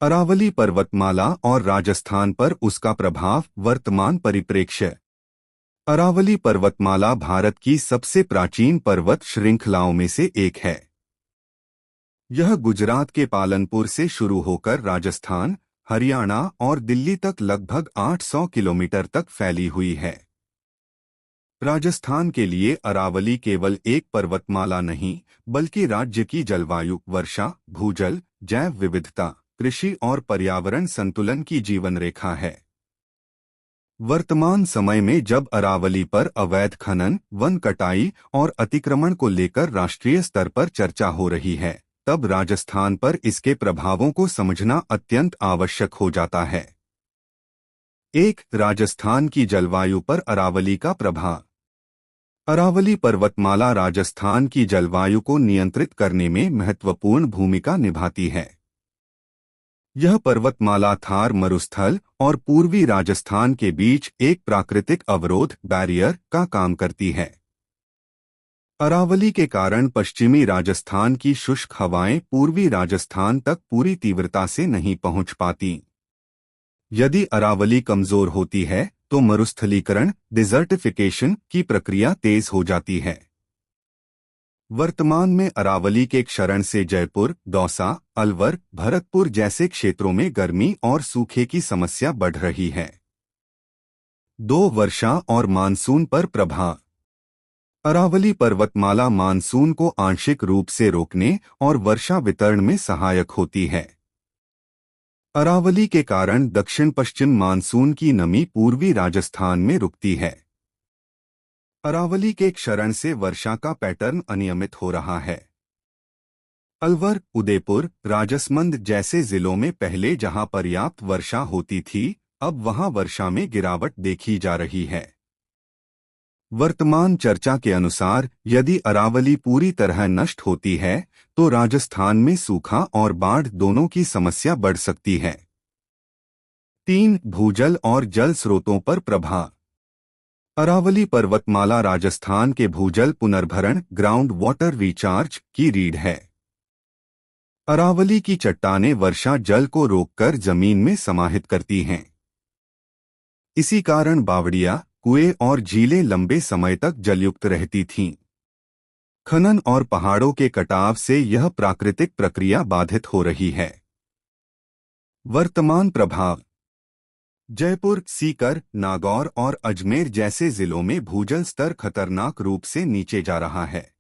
अरावली पर्वतमाला और राजस्थान पर उसका प्रभाव। वर्तमान परिप्रेक्ष्य। अरावली पर्वतमाला भारत की सबसे प्राचीन पर्वत श्रृंखलाओं में से एक है। यह गुजरात के पालनपुर से शुरू होकर राजस्थान, हरियाणा और दिल्ली तक लगभग 800 किलोमीटर तक फैली हुई है। राजस्थान के लिए अरावली केवल एक पर्वतमाला नहीं, बल्कि राज्य की जलवायु, वर्षा, भूजल, जैव विविधता, कृषि और पर्यावरण संतुलन की जीवन रेखा है। वर्तमान समय में जब अरावली पर अवैध खनन, वन कटाई और अतिक्रमण को लेकर राष्ट्रीय स्तर पर चर्चा हो रही है, तब राजस्थान पर इसके प्रभावों को समझना अत्यंत आवश्यक हो जाता है। एक, राजस्थान की जलवायु पर अरावली का प्रभाव। अरावली पर्वतमाला राजस्थान की जलवायु को नियंत्रित करने में महत्वपूर्ण भूमिका निभाती है। यह पर्वतमाला थार मरुस्थल और पूर्वी राजस्थान के बीच एक प्राकृतिक अवरोध, बैरियर का काम करती है। अरावली के कारण पश्चिमी राजस्थान की शुष्क हवाएं पूर्वी राजस्थान तक पूरी तीव्रता से नहीं पहुंच पाती। यदि अरावली कमजोर होती है तो मरुस्थलीकरण, डिजर्टिफिकेशन की प्रक्रिया तेज हो जाती है। वर्तमान में अरावली के क्षरण से जयपुर, दौसा, अलवर, भरतपुर जैसे क्षेत्रों में गर्मी और सूखे की समस्या बढ़ रही है। 2, वर्षा और मानसून पर प्रभाव। अरावली पर्वतमाला मानसून को आंशिक रूप से रोकने और वर्षा वितरण में सहायक होती है। अरावली के कारण दक्षिण पश्चिम मानसून की नमी पूर्वी राजस्थान में रुकती है। अरावली के क्षरण से वर्षा का पैटर्न अनियमित हो रहा है। अलवर, उदयपुर, राजसमंद जैसे जिलों में पहले जहां पर्याप्त वर्षा होती थी, अब वहां वर्षा में गिरावट देखी जा रही है। वर्तमान चर्चा के अनुसार यदि अरावली पूरी तरह नष्ट होती है तो राजस्थान में सूखा और बाढ़ दोनों की समस्या बढ़ सकती है। 3, भूजल और जल स्रोतों पर प्रभाव। अरावली पर्वतमाला राजस्थान के भूजल पुनर्भरण, ग्राउंड वाटर रिचार्ज की रीढ़ है। अरावली की चट्टानें वर्षा जल को रोककर जमीन में समाहित करती हैं। इसी कारण बावड़िया, कुएं और झीलें लंबे समय तक जलयुक्त रहती थीं। खनन और पहाड़ों के कटाव से यह प्राकृतिक प्रक्रिया बाधित हो रही है। वर्तमान प्रभाव। जयपुर, सीकर, नागौर और अजमेर जैसे जिलों में भूजल स्तर खतरनाक रूप से नीचे जा रहा है।